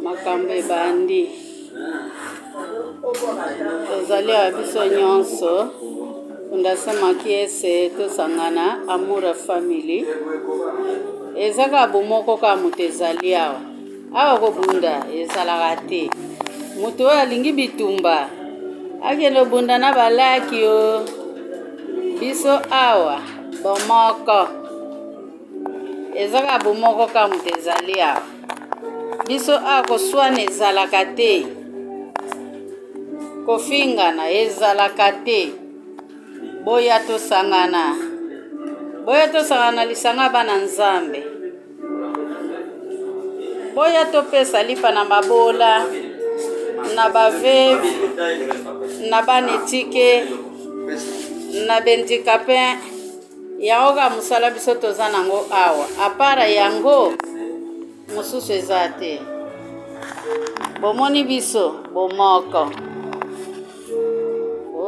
makambo ebandi tozali ya biso nyonso Fondation Makiese tosangana Amour Family ezaka bomoko ka moto ezali awa kobunda ezalaka te moto oyo alingi bitumba akende bunda na balaki o biso awa bomoko ezaka bomoko ka moto ezali awa biso awa koswana ezalaka te kofingana ezalaka te boya tosangana lisanga bana nzambe boya topesa lipa na mabola na baveve na banetike na bendikape yango ka musala biso toza nango awa apara yango mosusu eza te bomoni biso bomoko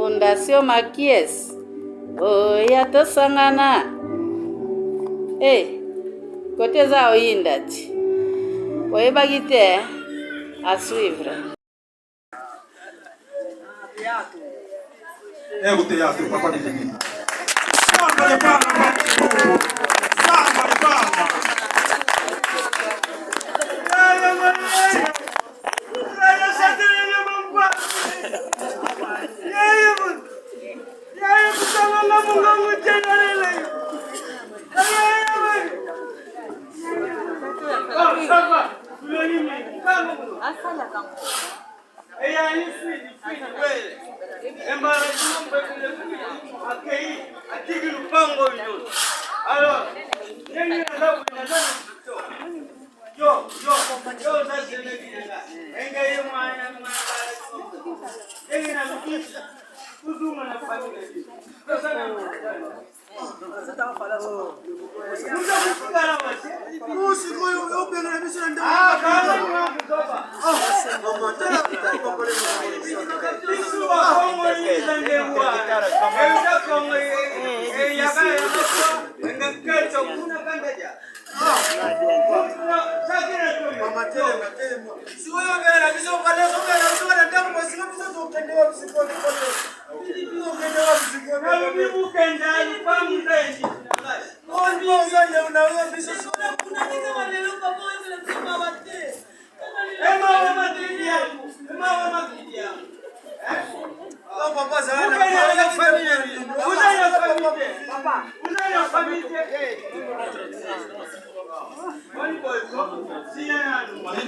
Fondation Makiese oya tosangana kote eza oyinda ti oyebaki te à suivre teatro, papà di Zenini.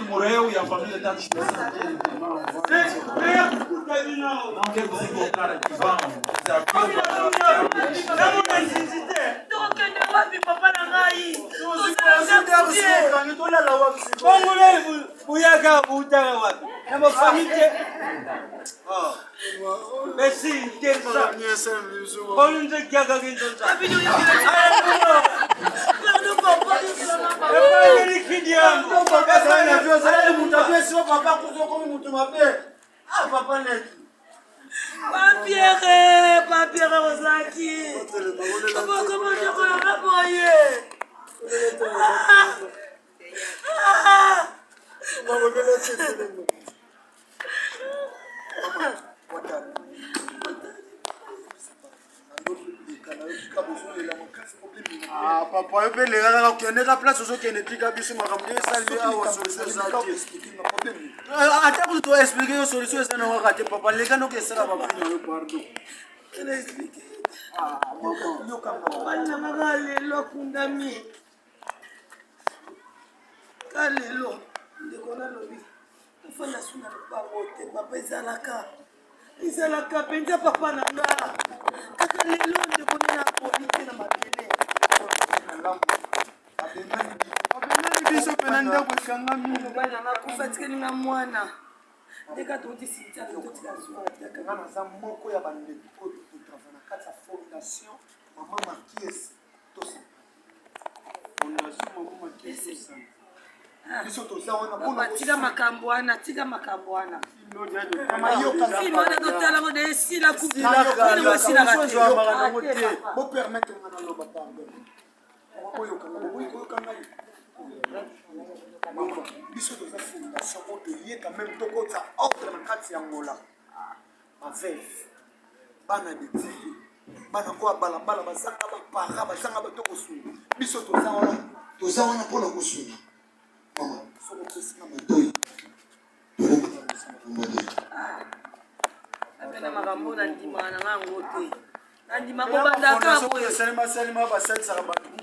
Morreu e a família está descansando. Não quero você colocar aqui, vamos. Papierre Rosaki. Comment je peux l'envoyer? Papa, eu les gars, qui est la place aux qui est tika biso makambo esali awa solution ezati. Attends, tu expliquer la solution ça na wakati papa les gars no ke sala ba fina yo pardon. Elle explique. Maman, yo kama bana magale lokundami. Kalelo, ndekona lobi. Fana suna pa wote papa ezalaka penza papa na nga. Kaka lelo ndekona na polite na matele. Biso pena ndako kangami bana nakufatika ninga mwana ndeka toti sintia toti kaswa kana za moko ya bande ko to travailler kata fondation Maman Makiese tosa fondation Maman Makiese biso tosa wana pona tika makambo wana kama yo kama ino na totala ngo de sila kupi ino wasila ngati bo permettre ngana lo pardon oyo kanga biso toza fondation oyo toyeka même tokota ordre na kati ya ngola baveve bana detiki bana oyo balabala bazanga bapara bazanga bato kosunga biso toza wana mpona kosunga mama soko tosinga matoi apena makambo na ndima na ngango te na ndima kobandaka boye salima basalisaka bato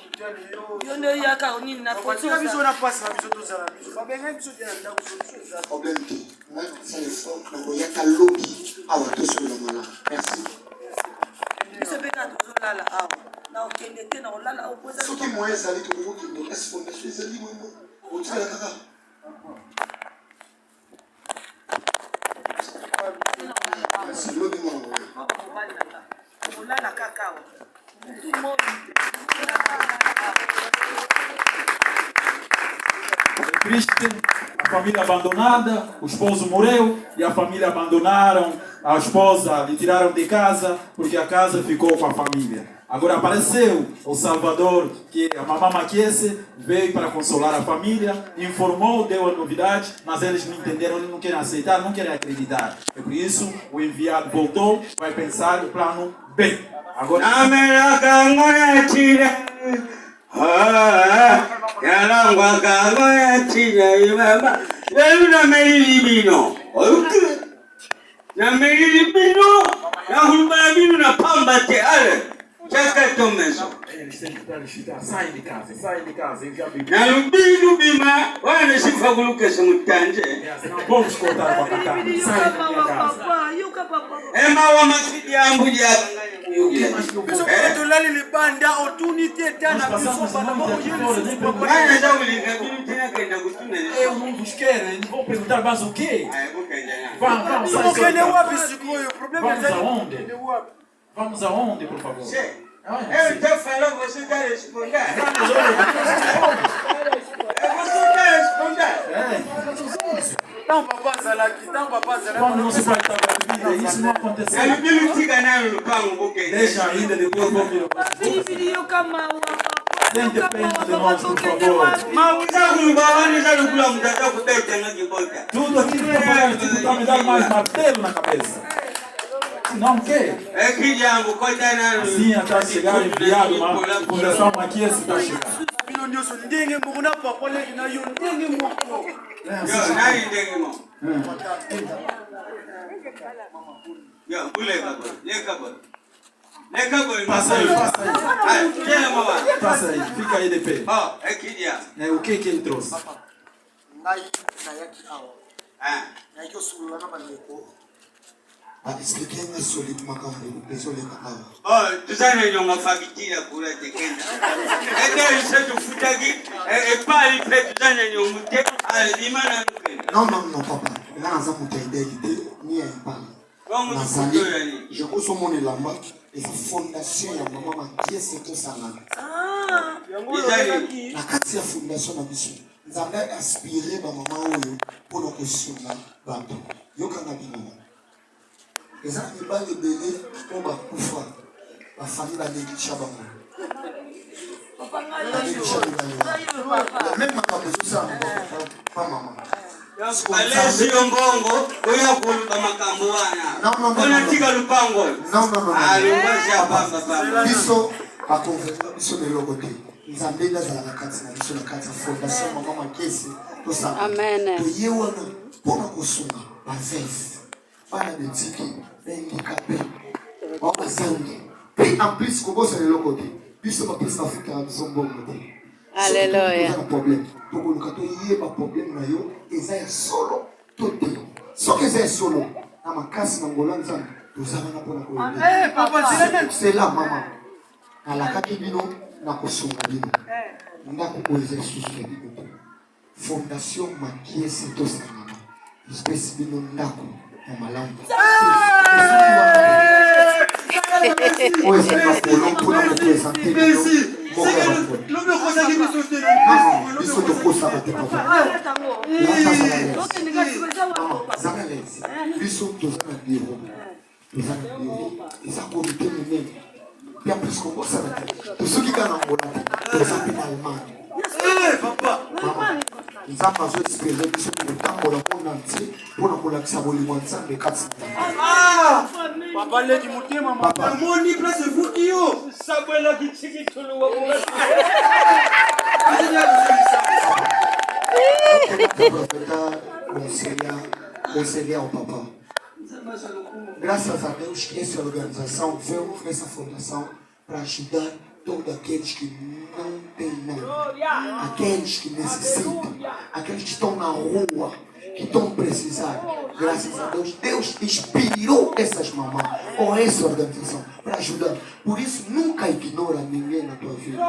yo nde oyaka nini na kotika biso na pasi na biso tozala biso babengai biso te na ndako problème te nasala effort nakoyaka lobi awa tosolola malamu merci biso mpe kaka tozolala awa na okende te na kolala opoza soki moyen ezali tokokokende esi fondation ezali mwemo otala kaka merci lobi mwana kolala kaka awa É triste, a família abandonada, o esposo morreu e a família abandonaram a esposa, lhe tiraram de casa porque a casa ficou com a família. Agora apareceu o Salvador, que a mamãe Maquiese veio para consolar a família, informou, deu a novidade, mas eles não entenderam, não querem aceitar, não querem acreditar. É por isso o enviado voltou, vai pensar o plano B. Agora... Yarangwa kago ya china imama lelu na melili bino oyuki na melili bino na hulubala bino na pamba te ale chaka tomeso Sai de casa, eu já vi. na lubinu bima wana sifa kulukesa mutanje Não vamos cortar com a catana, sai da minha casa. ema wa masidi yangu ya biso tolali libanda otuni te tana biso bana Wana zaulika bino tena kenda kutuna Eu não vos quero, eles vão perguntar, mas o quê? Vamos, okende sai wapi sikoyo problème Vamos ezali aonde? okende wapi Vamos aonde, por favor? Eu te falo, você tá respondendo. Você tá respondendo. Então papa azalaki, Quando não se vai estar na vida, isso não aconteceu. Alibilitika nayo lupango bokende. Deixa ainda, depois vou vir. pilipili yoka mawa Nem depende de nós, por favor. Mauza kulubawani za lukula mtata kubeta na kibota. Tudo aquilo que eu falei, tu está me dando mais martelo na cabeça. Não quer? Ekijambo kota nayo. Assim até chegar o enviado, mas a fundação aqui está chegando. bino nyonso ndenge moko na papa leki na yo ndenge moko Yo, nani ndenge mo? Yo, buleka bo. Leka bo. Leka bo. Passa aí, passa aí. Ah, tena mama. Passa aí, fica aí de pé. Oh, ekija. O que ele trouxe? ngai nayaki awa Ah. nayaki osolola na bandeko baexplike nga solide makambo ezoleka awa Oh, tuzana nyonga fakitira kula tekenda. Ete isetu futaki epali pe tuzana nyonga te alimana lukenda. non papa nga naza moto ya ideli te ni ya epale nazali jekozomona elamba eza fondation ya mama Makiese tosangana na kati ya fondation na biso nzambe aspire bamama oyo mpona kosunga bato yokanga bino eza na mibali ebele oyo bakufa bafami banegisha bango banegisha mibali meme makambo ezosala pa mama Alesi yombongo oya kuluba makambo wana. Ona tika lupango. non Alungasha bamba bamba. biso bakonvenga biso na eloko te nzambe nde azala na kati na biso na kati ya fondation mama Makiese tosala toye wana mpona kosunga baveve bana betiki bahandikape bao bazangi mpe en plus kobosana eloko te biso bapesi afrika na biso mbongo te Alléluia. na problème tokoluka toyeba problème na yo eza ya solo to te soki eza ya solo na makasi na ngola nzambe toza wana mpona koyebasela mama nalakaki bino na kosunga bino ndako oyo eza lisusu ya bino te fondation Makiese tosangana espesi bino ndako ya malamu oyo ezali makolo mpona kopresente bino biso tokosaka te papa zanga lesi biso toza na biro eza komite monene mpe apres kobosana te tosoki kaka na ngola te toza mpe na allemagne papa mama nzambe azoespere biso kotambola mona ntie mpona kolakisa bolingo ya nzambe kati Papa leki motema mama. Moni place fuki yo. Sabela kichiki tulu wa conseiller au papa. Graças a Deus que essa organização veio essa fundação para ajudar todos aqueles que não têm nada, aqueles que necessitam, aqueles que estão na rua, que estão precisando. Graças a Deus, Deus inspirou essas mamães ou essa organização para ajudar. Por isso, nunca ignora ninguém na tua vida.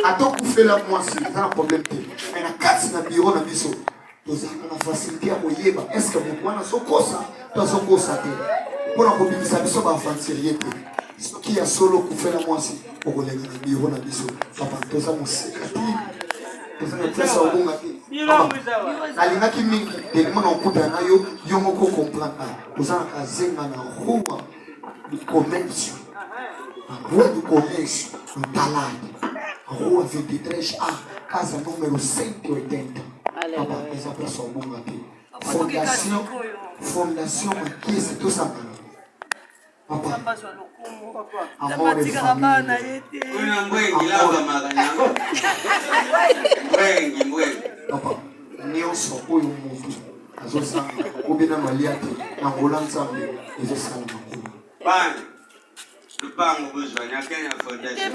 Attends pour faire la moitié, c'est un problème. Mais la carte na bureau na biso. Nous avons la facilité à moyeba. Est-ce que vous pouvez so kosa? Toi so kosa te. Pour la mobilisation biso ba fantier te. Ce qui a solo pour faire la moitié. Pour les na bureau na biso. Papa toza mo secrétaire. Toza na presse au bon ngati. Alingaki mingi, tellement on kuta na yo, yo moko comprendre. Toza na kazenga na rua du commerce. Rua do comércio, no Talade. Rua 23A, casa número 180. Papa, essa pessoa boa aqui. Fundação aqui, se tu sabe. Papa, amor e família. Papa, Nelson, foi mundo. As outras, o Bina Maliate, na Rolança, e os Salma. Lupango buzwanya Kenya Foundation.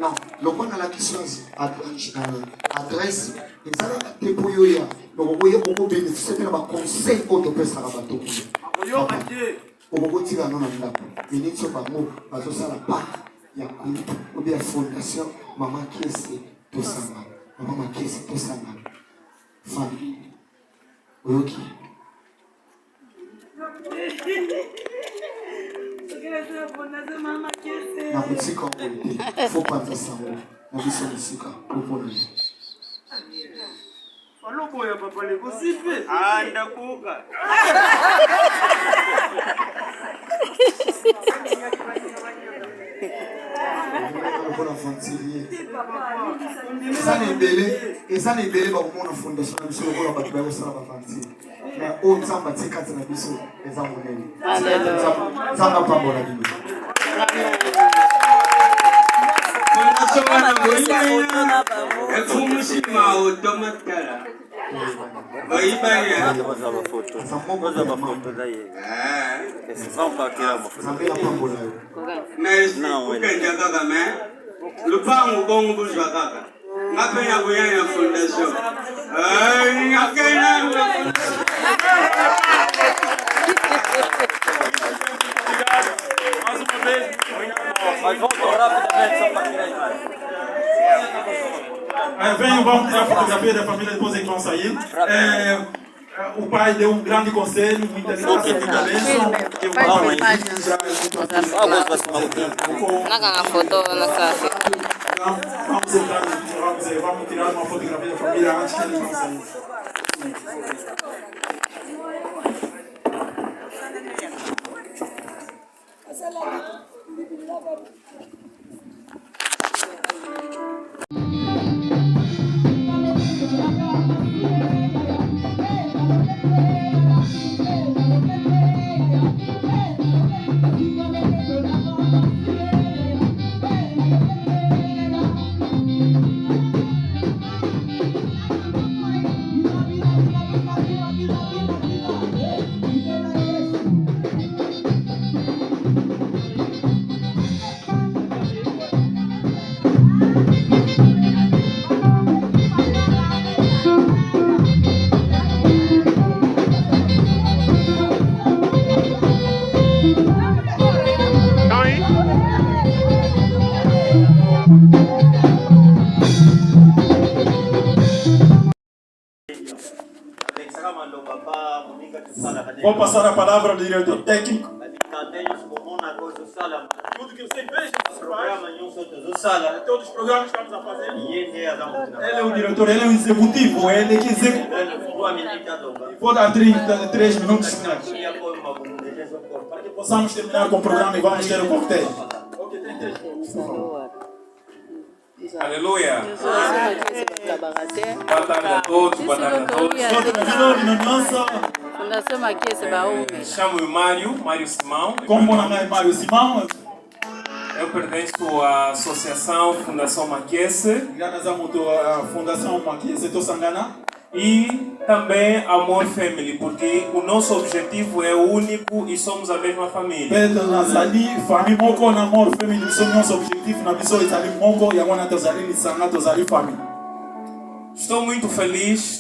Non, le point à la question adresse, ils allaient dépouiller. Donc, vous voyez beaucoup bénéficier de la conseil auto pesa rabato. Au bout de la non à ministre Bango, Bazosa la part. Il y a une fondation, maman qui est tout ça, maman qui est tout ça, famille, ok. Na boutique en qualité, faut pas faire ça, na boutique ici quand, pour nous. Lobo ya papa le kosipe. Ah ndakuka. Eza na ebele bakomona fondation na biso lokola bato bayosala bafantile mais oyo nzambe atie kati na biso eza monene nzambe apambola bino Ekumushima otomatala. Oibaya. Lupango bongo buzwa kaka. Ngapenya kuyanya fondation. Ngakena. Venham, vamos tirar a fotografia da família, depois eles vão sair. O pai deu um grande conselho, muita graça, muita bênção. Vamos tirar uma fotografia da família antes que eles vão sair. palavra do diretor técnico. Tudo que você veja nos programas, todos os programas que estamos a fazer. ele Ele é o diretor, ele é o executivo, ele é que executa. Vou dar 3 minutos finais. Para que possamos terminar com o programa e vamos ter o cortejo. Ok, tem 3 minutos. Aleluia. Boa tarde a todos, boa tarde a todos. Fundação Maquiese Baúme. Chamo-me Mário Simão. Como é Mário Simão? Eu pertenço à Associação Fundação Maquiese. A Fundação Maquiese Tosangana. E também Amor Family, porque o nosso objetivo é único e somos a mesma família. Pedro Nazali, família Moko na Amor Family, somos nosso objetivo na visão Itali Moko e agora Tozali Lisanga Tozali família. Estou muito feliz.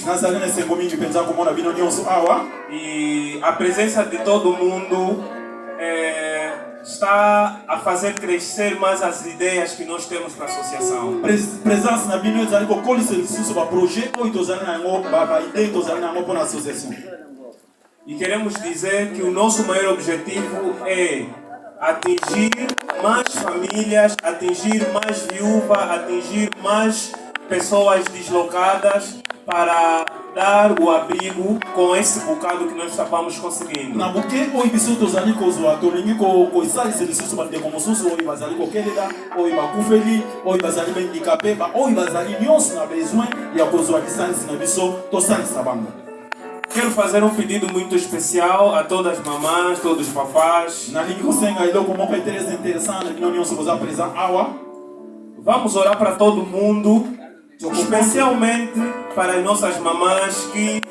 Nazali nesse momento de pensar como na vida nós awa e a presença de todo mundo está a fazer crescer mais as ideias que nós temos para a associação. Presença na vida nós ali com o serviço sobre o projeto e Tozali na Ngo, a ideia Tozali na Ngo para a associação. E queremos dizer que o nosso maior objetivo é atingir mais famílias, atingir mais viúvas, atingir mais pessoas deslocadas para dar o abrigo com esse bocado que nós estamos conseguindo. Na porque oi biso Tozali kozwa tolingi ko isali serviço sobre como susu oi bazali ko kelela oi bakufeli oi bazali handicapé ba oi bazali nyonso na besoin ya kozwa lisansi na biso tosalisa bango. Quero fazer um pedido muito especial a todas as mamães, todos os papás. Na língua senga ilo como é interessante que nós vamos apresentar awa. Vamos orar para todo mundo, especialmente para as nossas mamães que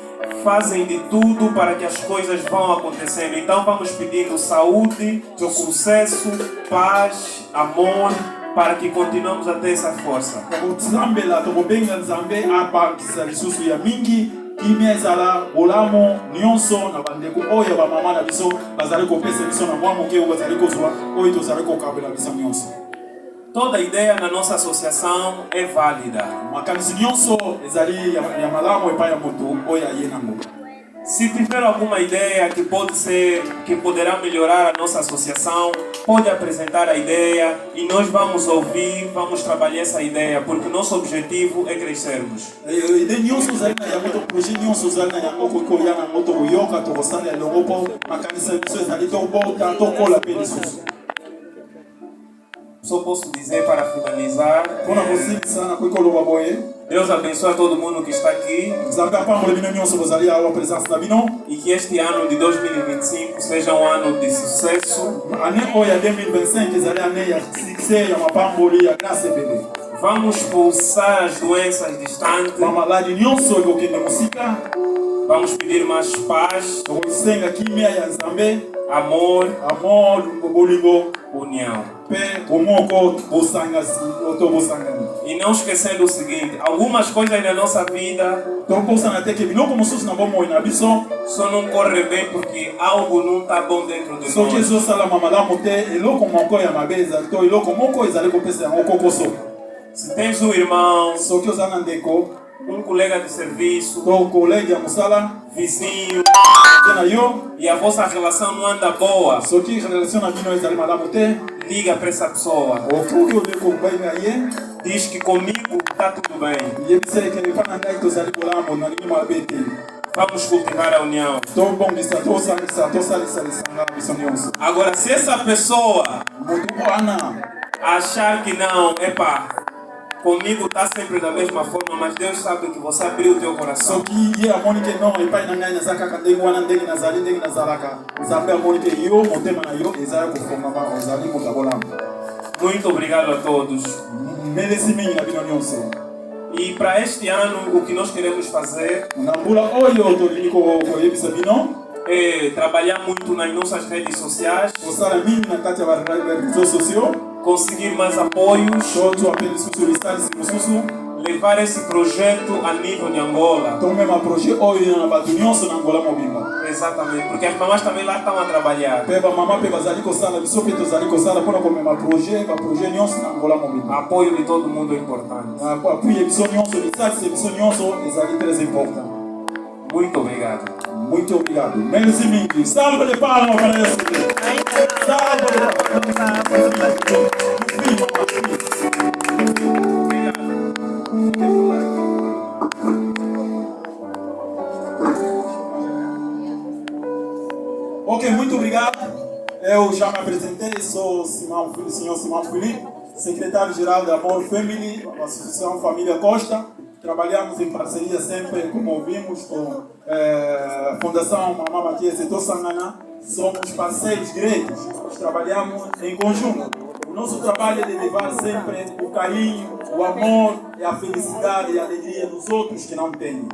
fazem de tudo para que as coisas vão acontecendo. Então vamos pedindo saúde, sucesso, paz, amor, para que continuemos a ter essa força. Kimia ezala bolamo nyonso na bandeko oyo ba mama na biso bazali kopesa biso na mwa moke bazali kozwa oyo tozali kokabela biso nyonso. Toda ideia na nossa associação é válida. Makanisi nyonso ezali ya malamu epai ya moto oyo aye nango. Se tiver alguma ideia que poderá melhorar a nossa associação, pode apresentar a ideia e nós vamos ouvir, vamos trabalhar essa ideia, porque o nosso objetivo é crescermos. Só posso dizer para finalizar, Deus abençoe a todo mundo que está aqui e que este ano de 2025 seja um ano de sucesso. Vamos expulsar as doenças distantes. Vamos pedir mais paz, amor, união. E não esquecendo o seguinte, algumas coisas na nossa vida só não corre bem porque algo não está bom dentro de nós. Se tens um irmão, um colega de serviço, vizinho, e a vossa relação não anda boa, liga para essa pessoa. Diz que comigo está tudo bem. Vamos cultivar a união. Agora, se essa pessoa achar que não, comigo está sempre da mesma forma, mas Deus sabe que você abriu o teu coração. Muito obrigado a todos. E para este ano, o que nós queremos fazer é trabalhar muito nas nossas redes sociais, conseguir mais apoios, levar esse projeto a nível de Angola. Exatamente, porque as mamães também lá estão a trabalhar. Apoio de todo mundo é importante. Muito obrigado. Muito obrigado. Menos e mim. Salva de palmas para esse dia. Salva de Ok, muito obrigado. Eu já me apresentei, sou o senhor Simão Felipe, secretário-geral da Amor Family, Associação Família Costa. Trabalhamos em parceria sempre, como ouvimos, com a Fundação Mamãe Matias e Tossanana. Somos parceiros direitos, trabalhamos em conjunto. O nosso trabalho é de levar sempre o carinho, o amor e a felicidade e a alegria dos outros que não têm.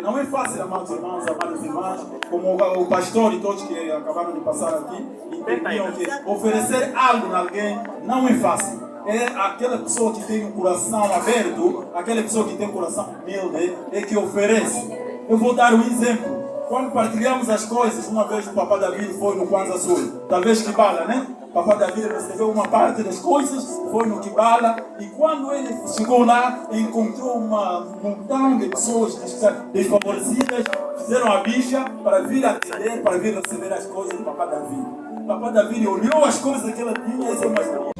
Não é fácil, amados irmãos, amadas irmãs, como o pastor e todos que acabaram de passar aqui, entendiam que oferecer algo a alguém não é fácil. É aquela pessoa que tem um coração aberto, aquela pessoa que tem um coração humilde, é que oferece. Eu vou dar um exemplo. Quando partilhamos as coisas, uma vez o Papá David foi no Kwanza Sul, talvez Kibala, né? O Papá David recebeu uma parte das coisas, foi no Kibala, e quando ele chegou lá, encontrou um montão de pessoas desfavorecidas, fizeram a bicha para vir atender, para vir receber as coisas do Papá David. O Papá David olhou as coisas que ela tinha, essa é uma experiência.